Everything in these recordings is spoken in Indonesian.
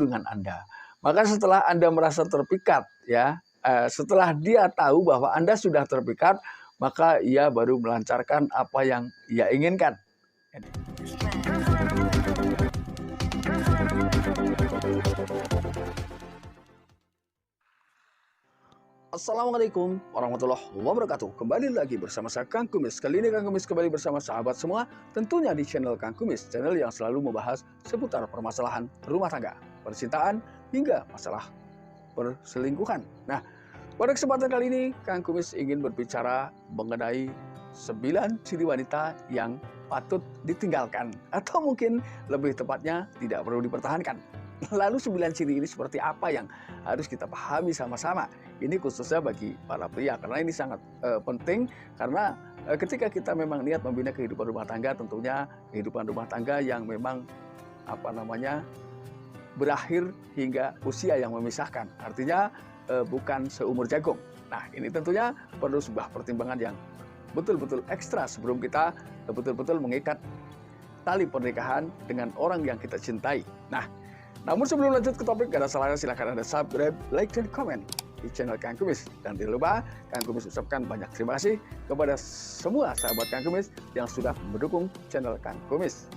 dengan Anda. Maka setelah Anda merasa terpikat, ya, setelah dia tahu bahwa Anda sudah terpikat, maka ia baru melancarkan apa yang ia inginkan. Assalamualaikum warahmatullahi wabarakatuh. Kembali lagi bersama saya Kang Kumis. Kali ini Kang Kumis kembali bersama sahabat semua, tentunya di channel Kang Kumis, channel yang selalu membahas seputar permasalahan rumah tangga, percintaan, hingga masalah perselingkuhan. Nah, pada kesempatan kali ini Kang Kumis ingin berbicara mengenai 9 ciri wanita yang patut ditinggalkan, atau mungkin lebih tepatnya tidak perlu dipertahankan. Lalu 9 ciri ini seperti apa yang harus kita pahami sama-sama? Ini khususnya bagi para pria, karena ini sangat penting, karena ketika kita memang niat membina kehidupan rumah tangga, tentunya kehidupan rumah tangga yang memang berakhir hingga usia yang memisahkan. Artinya bukan seumur jagung. Nah, ini tentunya perlu sebuah pertimbangan yang betul-betul ekstra sebelum kita betul-betul mengikat tali pernikahan dengan orang yang kita cintai. Nah, namun sebelum lanjut ke topik, gak ada salahnya silahkan Anda subscribe, like, dan komen di channel Kang Kumis. Dan tidak lupa, Kang Kumis ucapkan banyak terima kasih kepada semua sahabat Kang Kumis yang sudah mendukung channel Kang Kumis.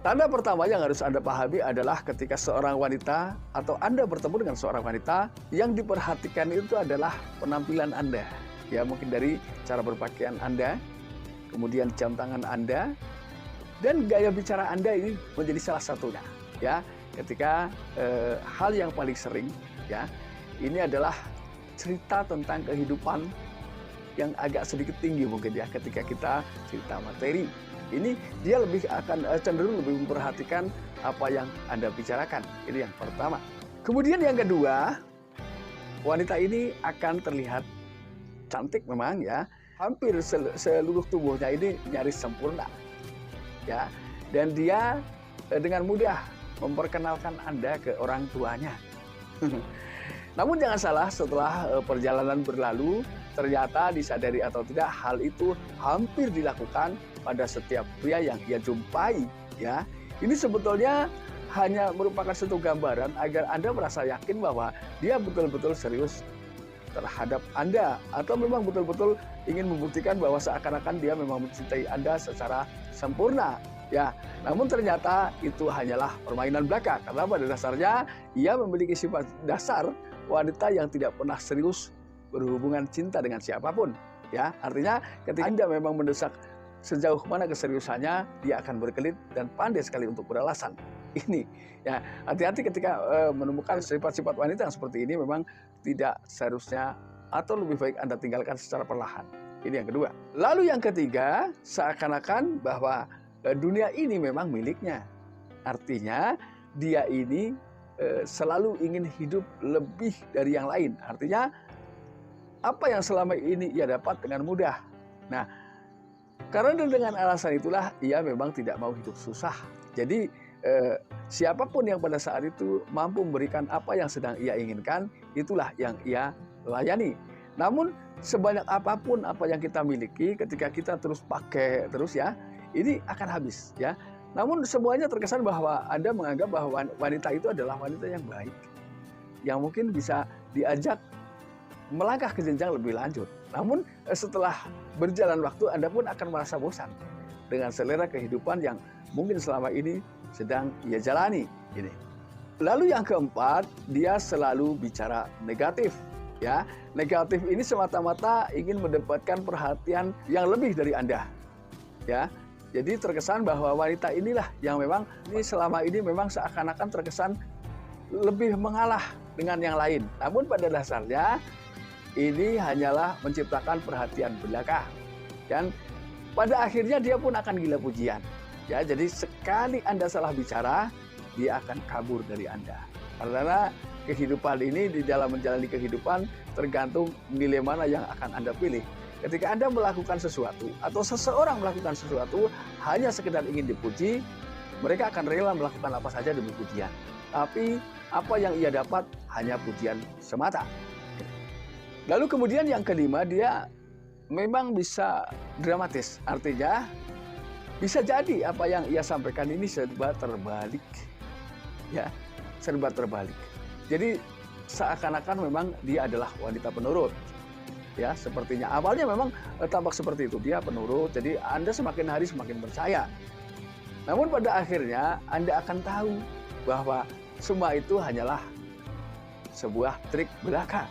Tanda pertama yang harus Anda pahami adalah ketika seorang wanita atau Anda bertemu dengan seorang wanita, yang diperhatikan itu adalah penampilan Anda. Ya, mungkin dari cara berpakaian Anda, kemudian jam tangan Anda, dan gaya bicara Anda ini menjadi salah satunya. Ya, ketika hal yang paling sering, ya, ini adalah cerita tentang kehidupan yang agak sedikit tinggi mungkin ya, ketika kita cerita materi. Ini dia lebih akan cenderung lebih memperhatikan apa yang Anda bicarakan. Ini yang pertama. Kemudian yang kedua, wanita ini akan terlihat cantik memang ya, hampir seluruh tubuhnya ini nyaris sempurna. Ya, dan dia dengan mudah memperkenalkan Anda ke orang tuanya. Namun jangan salah, setelah perjalanan berlalu, ternyata disadari atau tidak, hal itu hampir dilakukan pada setiap pria yang ia jumpai. Ya, ini sebetulnya hanya merupakan satu gambaran agar Anda merasa yakin bahwa dia betul-betul serius terhadap Anda, atau memang betul-betul ingin membuktikan bahwa seakan-akan dia memang mencintai Anda secara sempurna. Ya, namun ternyata itu hanyalah permainan belaka, karena pada dasarnya ia memiliki sifat dasar wanita yang tidak pernah serius berhubungan cinta dengan siapapun. Ya, artinya ketika Anda memang mendesak sejauh mana keseriusannya, dia akan berkelit dan pandai sekali untuk beralasan. Ini ya, hati-hati ketika menemukan sifat-sifat wanita yang seperti ini, memang tidak seharusnya atau lebih baik Anda tinggalkan secara perlahan. Ini yang kedua. Lalu yang ketiga, seakan-akan bahwa dunia ini memang miliknya. Artinya dia ini selalu ingin hidup lebih dari yang lain. Artinya apa yang selama ini ia dapat dengan mudah. Nah, karena dengan alasan itulah ia memang tidak mau hidup susah. Jadi siapapun yang pada saat itu mampu memberikan apa yang sedang ia inginkan, itulah yang ia layani. Namun sebanyak apapun apa yang kita miliki, ketika kita terus pakai terus ya, ini akan habis ya. Namun semuanya terkesan bahwa Anda menganggap bahwa wanita itu adalah wanita yang baik, yang mungkin bisa diajak melangkah ke jenjang lebih lanjut. Namun setelah berjalan waktu, Anda pun akan merasa bosan dengan selera kehidupan yang mungkin selama ini sedang ia jalani. Ini. Lalu yang keempat, dia selalu bicara negatif. Ya, negatif ini semata-mata ingin mendapatkan perhatian yang lebih dari Anda. Ya, jadi terkesan bahwa wanita inilah yang memang ini selama ini memang seakan-akan terkesan lebih mengalah dengan yang lain. Namun pada dasarnya ini hanyalah menciptakan perhatian belaka. Dan pada akhirnya dia pun akan gila pujian. Ya, jadi sekali Anda salah bicara, dia akan kabur dari Anda. Karena kehidupan ini, di dalam menjalani kehidupan, tergantung nilai mana yang akan Anda pilih. Ketika Anda melakukan sesuatu atau seseorang melakukan sesuatu hanya sekedar ingin dipuji, mereka akan rela melakukan apa saja demi pujian. Tapi apa yang ia dapat hanya pujian semata. Lalu kemudian yang kelima, dia memang bisa dramatis. Artinya bisa jadi apa yang ia sampaikan ini serba terbalik. Ya, serba terbalik. Jadi seakan-akan memang dia adalah wanita penurut. Ya, sepertinya awalnya memang tampak seperti itu, dia penurut. Jadi Anda semakin hari semakin percaya. Namun pada akhirnya Anda akan tahu bahwa semua itu hanyalah sebuah trik belaka.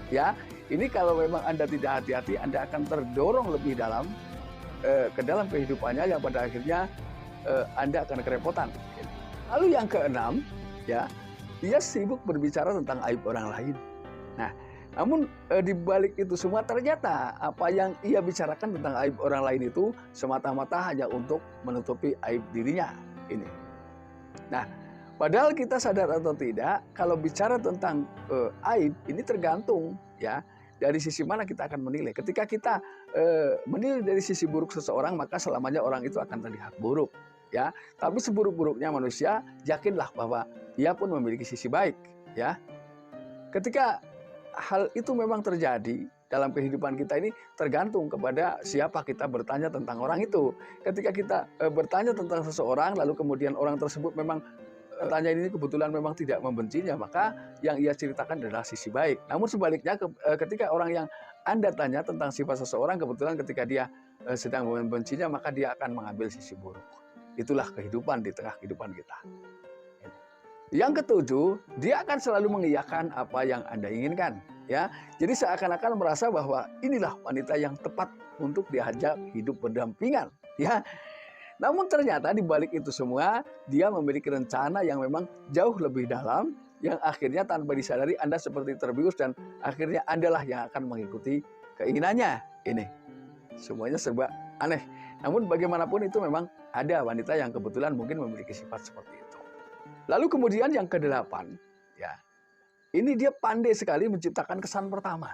Ya, ini kalau memang Anda tidak hati-hati, Anda akan terdorong lebih dalam ke dalam kehidupannya yang pada akhirnya Anda akan kerepotan. Lalu yang keenam, ya, dia sibuk berbicara tentang aib orang lain. Nah, namun di balik itu semua ternyata apa yang ia bicarakan tentang aib orang lain itu semata-mata hanya untuk menutupi aib dirinya. Ini. Nah, padahal kita sadar atau tidak, kalau bicara tentang aib ini tergantung ya dari sisi mana kita akan menilai. Ketika kita menilai dari sisi buruk seseorang, maka selamanya orang itu akan terlihat buruk. Ya, tapi seburuk-buruknya manusia, yakinlah bahwa ia pun memiliki sisi baik. Ya, ketika hal itu memang terjadi dalam kehidupan kita ini tergantung kepada siapa kita bertanya tentang orang itu. Ketika kita bertanya tentang seseorang, lalu kemudian orang tersebut memang tanya ini kebetulan memang tidak membencinya, maka yang ia ceritakan adalah sisi baik. Namun sebaliknya, ketika orang yang Anda tanya tentang sifat seseorang, kebetulan ketika dia sedang membencinya, maka dia akan mengambil sisi buruk. Itulah kehidupan di tengah kehidupan kita. Yang ketujuh, dia akan selalu mengiyakan apa yang Anda inginkan. Ya, jadi seakan-akan merasa bahwa inilah wanita yang tepat untuk diajak hidup berdampingan. Ya, namun ternyata di balik itu semua, dia memiliki rencana yang memang jauh lebih dalam, yang akhirnya tanpa disadari Anda seperti terbius dan akhirnya Andalah yang akan mengikuti keinginannya. Ini semuanya serba aneh. Namun bagaimanapun itu memang ada wanita yang kebetulan mungkin memiliki sifat seperti itu. Lalu kemudian yang kedelapan, ya, ini dia pandai sekali menciptakan kesan pertama.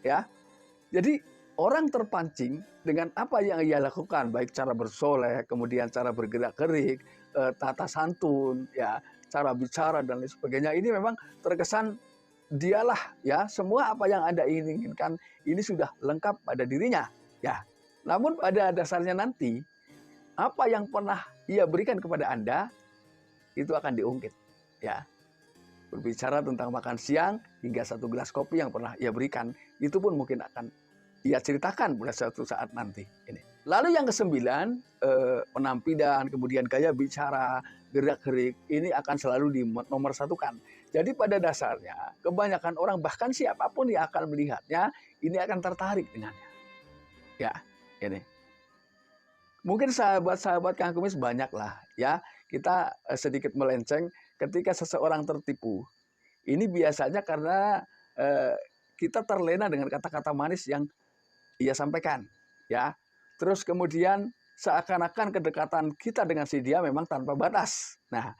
Ya, jadi orang terpancing dengan apa yang ia lakukan, baik cara bersolek, kemudian cara bergerak-gerik, tata santun, ya, cara bicara dan lain sebagainya. Ini memang terkesan dialah, ya, semua apa yang Anda inginkan ini sudah lengkap pada dirinya. Ya, namun pada dasarnya nanti apa yang pernah ia berikan kepada Anda itu akan diungkit, ya. Berbicara tentang makan siang hingga 1 gelas kopi yang pernah ia berikan, itu pun mungkin akan ia ceritakan pada suatu saat nanti. Ini. Lalu yang kesembilan, penampilan, kemudian gaya bicara, gerak-gerik, ini akan selalu dinomorsatukan. Jadi pada dasarnya kebanyakan orang, bahkan siapapun yang akan melihatnya, ini akan tertarik dengannya. Ya, ini. Mungkin sahabat-sahabat Kang Kumis banyak lah, ya. Kita sedikit melenceng ketika seseorang tertipu. Ini biasanya karena kita terlena dengan kata-kata manis yang ia sampaikan, ya. Terus kemudian seakan-akan kedekatan kita dengan si dia memang tanpa batas. Nah,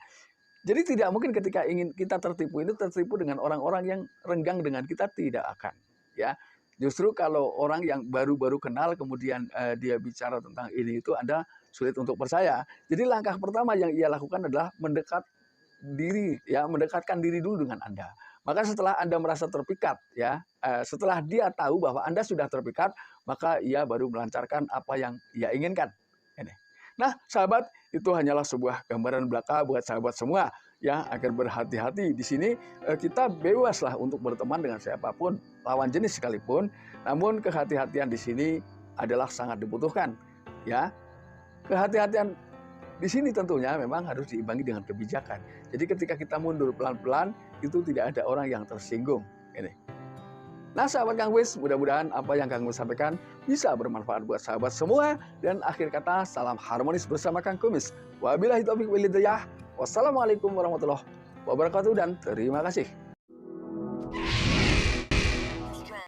jadi tidak mungkin ketika ingin kita tertipu ini tertipu dengan orang-orang yang renggang dengan kita, tidak akan, ya. Justru kalau orang yang baru-baru kenal kemudian dia bicara tentang ini itu, Anda sulit untuk percaya. Jadi langkah pertama yang ia lakukan adalah mendekatkan diri dulu dengan Anda. Maka setelah Anda merasa terpikat, ya, setelah dia tahu bahwa Anda sudah terpikat, maka ia baru melancarkan apa yang ia inginkan. Ini. Nah, sahabat, itu hanyalah sebuah gambaran belaka buat sahabat semua, ya, agar berhati-hati. Di sini kita bebaslah untuk berteman dengan siapapun, lawan jenis sekalipun. Namun kehati-hatian di sini adalah sangat dibutuhkan, ya. Kehati-hatian di sini tentunya memang harus diimbangi dengan kebijakan. Jadi ketika kita mundur pelan-pelan, itu tidak ada orang yang tersinggung. Ini. Nah, sahabat Kang Wis, mudah-mudahan apa yang Kang Wis sampaikan bisa bermanfaat buat sahabat semua. Dan akhir kata, salam harmonis bersama Kang Kumis. Wabillahi taufiq wal hidayah. Wassalamualaikum warahmatullahi wabarakatuh dan terima kasih.